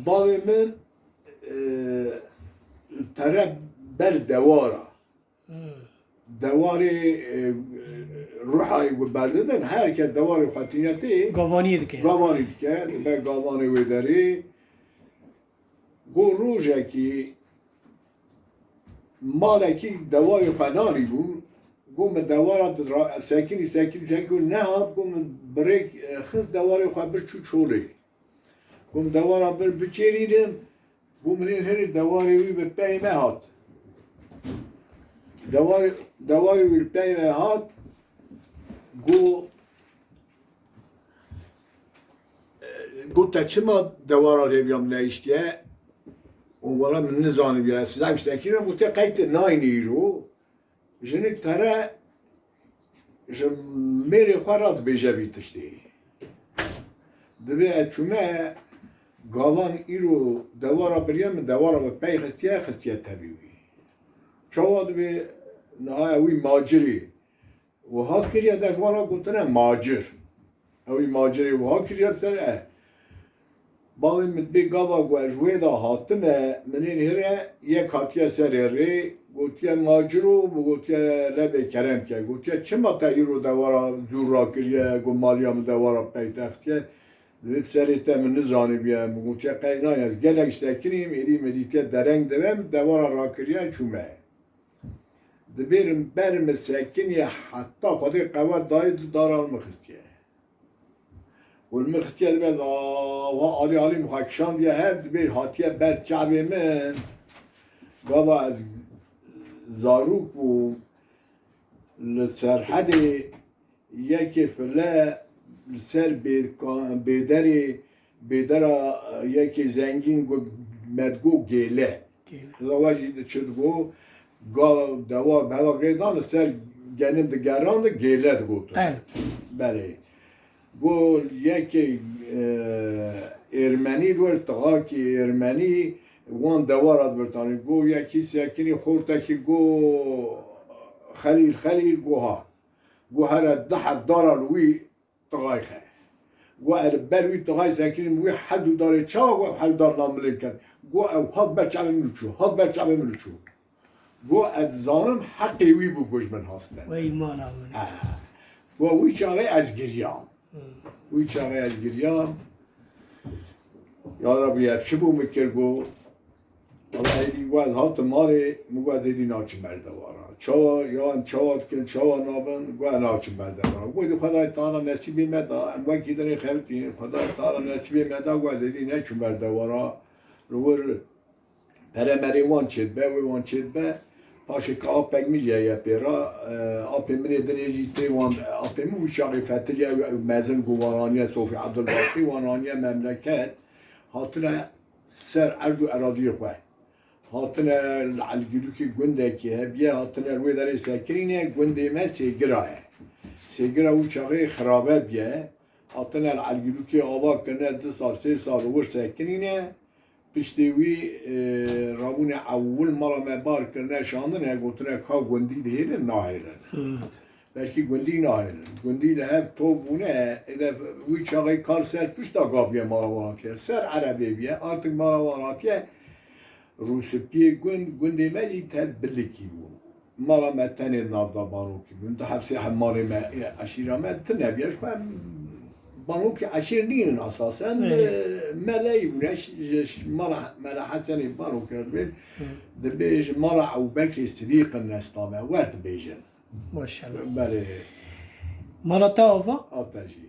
باوی من طرف بر دوارا دواری روحای و بردن هر که دواری خاطینیتی گاوانی دیگه به گاوانی و داری گو روژه کی مالکی دواری خانانی بود گو من دوارا ساکنی نه گو من بریک خز دواری خواه بر چوله گو من دوارا بر بچریدم گو من این هری دواری وی به پیمه هات دواری وی پیمه هات گو تا چما دوارا رویم نیشتیه اولا من نزانی بیاد سیزم شتکیرم گو تا قیت ناینی رو جنک تره میری خوارات بیجه بیتشتی دبی اچومه گاوان ایرو دوارا بریم دوارا به پی خستیه تبیوی چوا دبی نهای اوی ماجری و ها کریه دشوارا گوتنه ماجر اوی ماجری و ها کریه سره باوی مدبی گاوا گوشوی دا هاتنه منین هره یک هاتیه سره ری گوتیه ماجرو و گوتیه لبه کرم که گوتیه چما تا ایرو دوارا زور را کریه گو مالیام دوارا پی تختیه دوی بسری تا من نزانی بیم گوتیه قینای از گلک سکنیم ایری مدیتیه درنگ دویم دوارا را کریه چومه دبیرم برم سکنیه حتی خودی قوات داید دارال مخستیه والمخستیه دبیر و آلی مخاکشان دیه هر دبیر هاتیه بر کعبه من گاوا از زاروک و لسرحد یکی فله لسر بیدر یکی زنگین مدگو گیله زواجی چد گو دوا به هوا گریدان لسر گنم دگران ده گیله دگو تو بله گو یکی ارمنی دور تغاکی ارمنی وان دوارات برتانی گو یکی سکنی خورتکی گو خلیل گوها گو هر ده دارال وی تغای خه گو اربر وی تغای سکنی وی حدو داره چا گو حدو دار ناملیم کرد گو او حد برچعب ملوچو گو ادزانم حقی وی بو گوش من هستن وی مالا من گو وی چاقه از گریان یا ربی افشی بو مکر گو الله ایدی گو از هات ماره مگو از ایدی ناچن برده وارا یا هم چاوات کن چاوا نابن گو ناچن برده وارا گو ایدی خدای تعالی نصیبی مدا اموان کی دنی خیرتی خدای تعالی نصیبی مدا گو از ایدی نچن برده وارا روور پرمری وان چید به پاشه که آپک میگه یا پیرا آپی منی دنیجی تی وان آپی مو شاقی فتلیه مزن گوارانیه صوفی عبدالباقی وانانیه مملکت هاتنه سر اردو اراضی خواه هاتنه الگلو که گنده که هبیه هاتنه روی داره سکرینه گنده ما سیگره و چاقی خرابه بیه هاتنه الگلو که آوا کنه 2 سال 3 سال رو سکرینه پشتیوی رابون اول مرا مبار کرنه شاندنه گوتنه که گندی دیره ناهیرن بلکه گندی ناهیرن گندی لحب تو بونه اذا وی چاقی کار سر پشت آقابیه ماراواناتیه سر عربی بیه آرتک ماراواناتیه روسپیه گندی ملی تد بلکی بود مرا متنه نافدا بانوکی بود ده حفظی حماری اشیرامه تنبیش کنم بانوکی عشیر نین اساسا ملایی بونش ملا حسنی بانو کرد بید دبیج ملا ابوبکر صدیق الاسلامه ورد بیجن ماشاءالله بله مالا تا آوا آتشی